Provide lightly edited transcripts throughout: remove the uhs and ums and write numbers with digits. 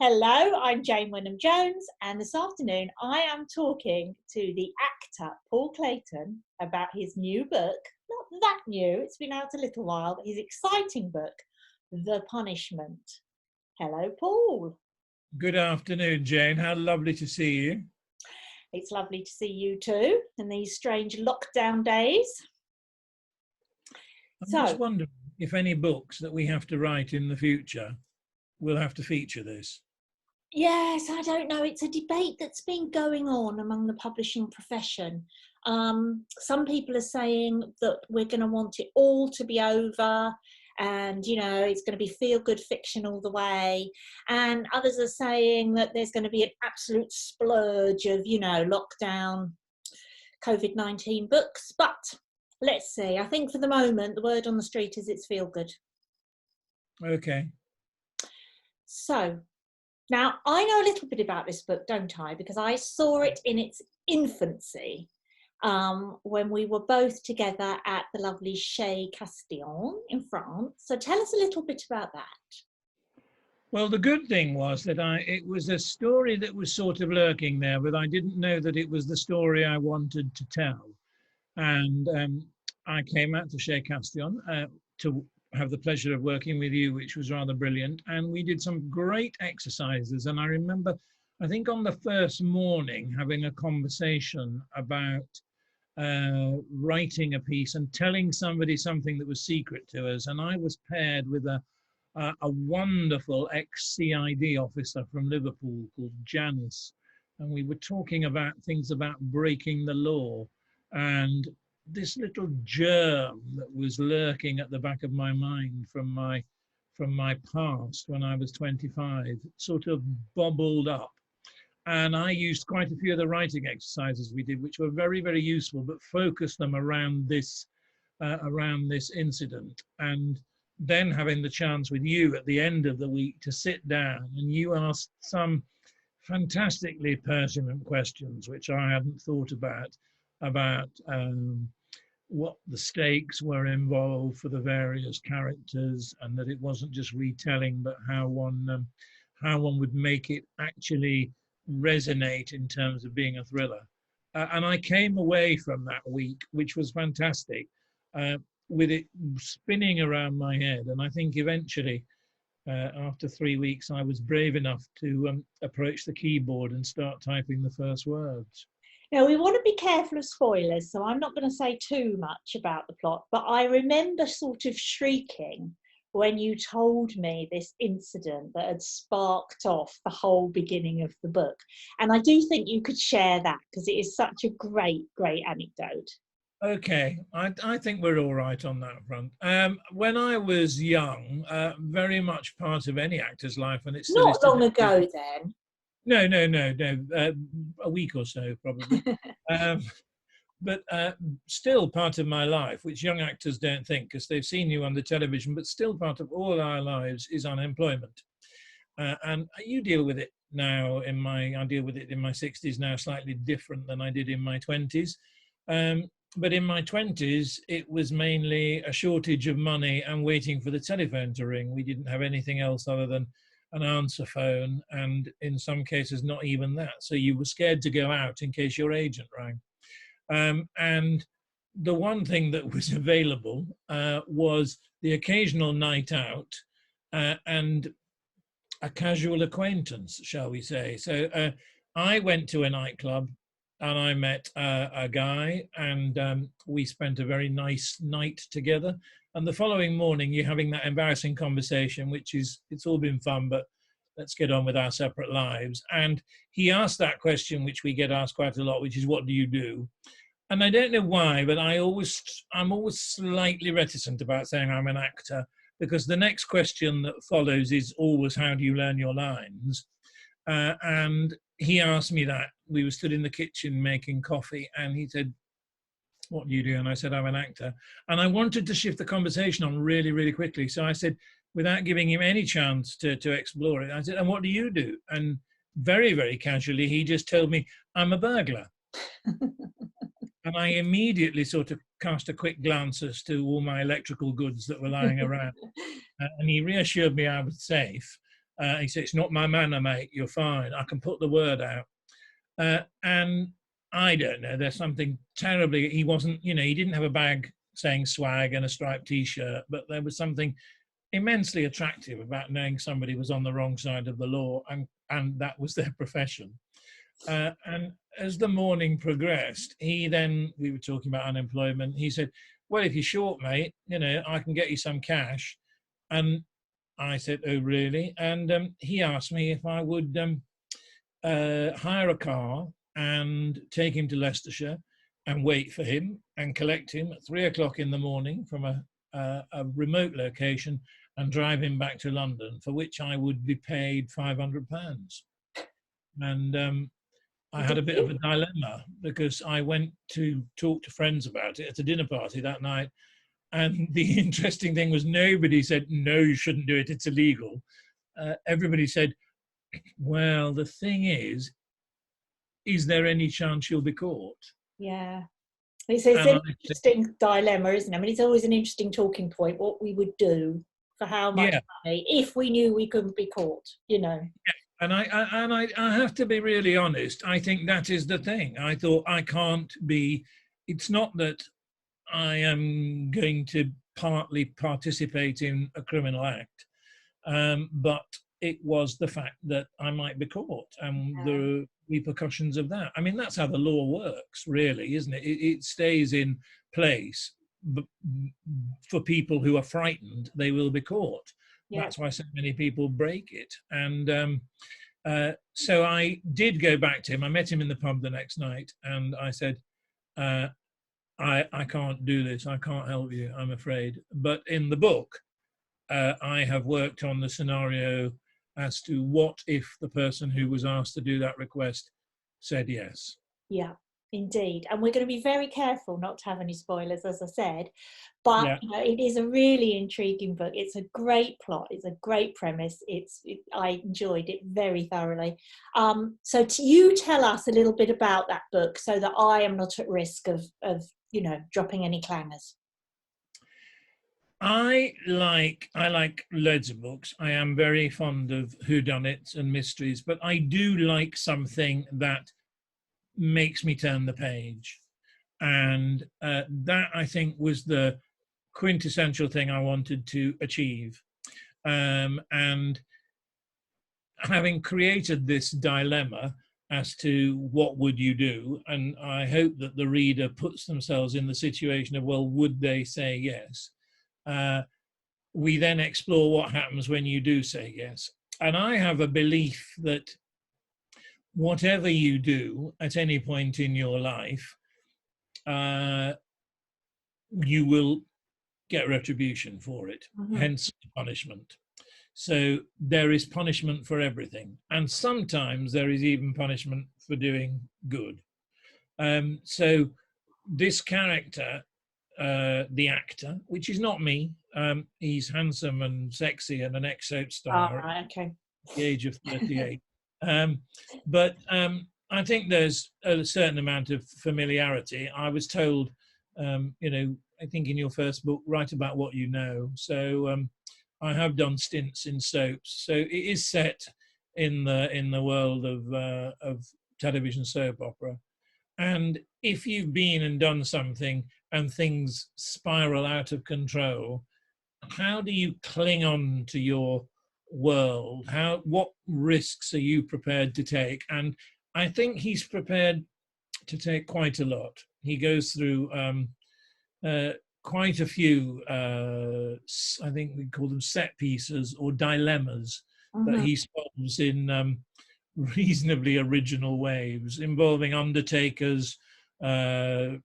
Hello, I'm Jane Wenham Jones, and this afternoon I am talking to the actor Paul Clayton about his new book. Not that new, it's been out a little while, but his exciting book, The Punishment. Hello, Paul. Good afternoon, Jane. How lovely to see you. It's lovely to see you too in these strange lockdown days. I'm just wondering if any books that we have to write in the future will have to feature this. Yes, I don't know. It's a debate that's been going on among the publishing profession. Some people are saying that we're going to want it all to be over and, it's going to be feel-good fiction all the way. And others are saying that there's going to be an absolute splurge of, lockdown, COVID-19 books. But let's see. I think for the moment, the word on the street is it's feel-good. Okay. So, now, I know a little bit about this book, don't I? Because I saw it in its infancy when we were both together at the lovely Chez Castillon in France. So tell us a little bit about that. Well, the good thing was that it was a story that was sort of lurking there, but I didn't know that it was the story I wanted to tell. And I came out to Chez Castillon to have the pleasure of working with you, which was rather brilliant. And we did some great exercises. And I remember, I think on the first morning, having a conversation about writing a piece and telling somebody something that was secret to us. And I was paired with a wonderful ex-CID officer from Liverpool called Janice. And we were talking about things about breaking the law. And this little germ that was lurking at the back of my mind from my past when I was 25 sort of bubbled up. And I used quite a few of the writing exercises we did, which were very, very useful, but focused them around this incident. And then having the chance with you at the end of the week to sit down, and you asked some fantastically pertinent questions, which I hadn't thought about what the stakes were involved for the various characters, and that it wasn't just retelling, but how one would make it actually resonate in terms of being a thriller. And I came away from that week, which was fantastic, with it spinning around my head. And I think eventually, after 3 weeks, I was brave enough to approach the keyboard and start typing the first words. Now, we want to be careful of spoilers, so I'm not going to say too much about the plot, but I remember sort of shrieking when you told me this incident that had sparked off the whole beginning of the book. And I do think you could share that because it is such a great, great anecdote. Okay, I think we're all right on that front. When I was young, very much part of any actor's life, and it's still not long ago then. No, a week or so probably. But still part of my life, which young actors don't think because they've seen you on the television, but still part of all our lives is unemployment. And you deal with it now I deal with it in my 60s now, slightly different than I did in my 20s. But in my 20s, it was mainly a shortage of money and waiting for the telephone to ring. We didn't have anything else other than an answer phone, and in some cases, not even that. So you were scared to go out in case your agent rang. And the one thing that was available was the occasional night out and a casual acquaintance, shall we say. So I went to a nightclub and I met a guy, and we spent a very nice night together. And the following morning, you're having that embarrassing conversation, which is, it's all been fun, but let's get on with our separate lives. And he asked that question, which we get asked quite a lot, which is, what do you do? And I don't know why, but I'm always slightly reticent about saying I'm an actor, because the next question that follows is always, how do you learn your lines? And he asked me that. We were stood in the kitchen making coffee, and he said, what do you do? And I said, I'm an actor. And I wanted to shift the conversation on really, really quickly. So I said, without giving him any chance to explore it, I said, and what do you do? And very, very casually, he just told me, I'm a burglar. And I immediately sort of cast a quick glance as to all my electrical goods that were lying around. And he reassured me I was safe. He said, "It's not my manner, mate. You're fine. I can put the word out." And I don't know. There's something terribly. He wasn't, he didn't have a bag saying swag and a striped T-shirt, but there was something immensely attractive about knowing somebody was on the wrong side of the law, and that was their profession. And as the morning progressed, we were talking about unemployment. He said, "Well, if you're short, mate, I can get you some cash." And I said, "Oh, really?" And he asked me if I would hire a car and take him to Leicestershire and wait for him and collect him at 3 o'clock in the morning from a remote location and drive him back to London, for which I would be paid £500. And I had a bit of a dilemma, because I went to talk to friends about it at a dinner party that night. And the interesting thing was, nobody said, "No, you shouldn't do it, it's illegal." Everybody said, "Well, the thing is there any chance you'll be caught?" Yeah. It's an interesting dilemma, isn't it? I mean, it's always an interesting talking point, what we would do for how much money if we knew we couldn't be caught, Yeah. And I have to be really honest. I think that is the thing. I thought, I can't be. It's not that I am going to partly participate in a criminal act, but it was the fact that I might be caught and the repercussions of that. I mean, that's how the law works, really, isn't it? It stays in place. But for people who are frightened, they will be caught. Yeah. That's why so many people break it. And so I did go back to him. I met him in the pub the next night, and I said, I can't do this. I can't help you, I'm afraid. But in the book, I have worked on the scenario as to what if the person who was asked to do that request said yes. Yeah, indeed. And we're going to be very careful not to have any spoilers, as I said. But it is a really intriguing book. It's a great plot. It's a great premise. I enjoyed it very thoroughly. So you tell us a little bit about that book, so that I am not at risk of dropping any clangers. I like loads of books. I am very fond of whodunits and mysteries, but I do like something that makes me turn the page. And that, I think, was the quintessential thing I wanted to achieve. And having created this dilemma as to what would you do, and I hope that the reader puts themselves in the situation of, well, would they say yes? We then explore what happens when you do say yes. And I have a belief that whatever you do at any point in your life, you will get retribution for it, hence punishment. So there is punishment for everything. And sometimes there is even punishment for doing good. So this character, the actor, which is not me, he's handsome and sexy and an ex-soap star at the age of 38. But I think there's a certain amount of familiarity. I was told, I think in your first book, write about what you know. So I have done stints in soaps. So it is set in the world of television soap opera. And if you've been and done something and things spiral out of control, how do you cling on to your world? What risks are you prepared to take? And I think he's prepared to take quite a lot. He goes through quite a few, I think we call them set pieces or dilemmas that he solves in reasonably original ways, involving undertakers, a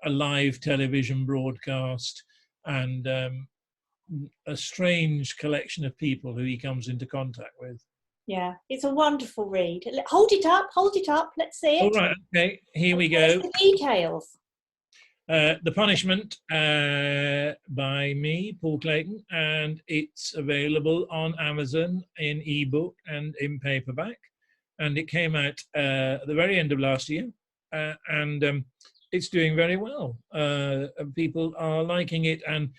live television broadcast, and a strange collection of people who he comes into contact with. Yeah, it's a wonderful read. Hold it up, let's see it. All right, okay, here we go. The details. The Punishment by me, Paul Clayton, and it's available on Amazon in ebook and in paperback. And it came out at the very end of last year, and it's doing very well. People are liking it, and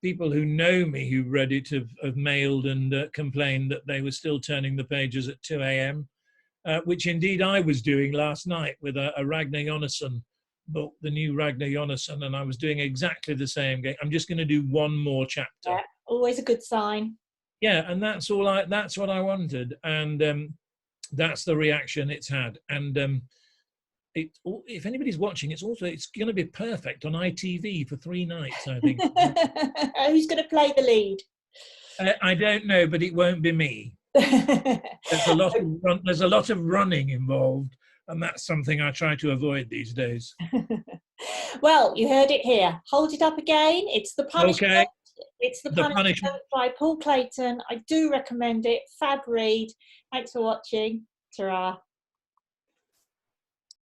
People who know me who read it have mailed and complained that they were still turning the pages at 2 a.m., which indeed I was doing last night with a Ragnar Jonasson book, the new Ragnar Jonasson, and I was doing exactly the same game. I'm just going to do one more chapter. Yeah, always a good sign. Yeah, and that's what I wanted, and that's the reaction it's had. And if anybody's watching, it's going to be perfect on ITV for 3 nights, I think. Who's going to play the lead? I don't know, but it won't be me. There's a lot of running involved, and that's something I try to avoid these days. Well, you heard it here. Hold it up again. It's The Punishment. Okay. It's The Punishment by Paul Clayton. I do recommend it. Fab read. Thanks for watching. Ta-ra.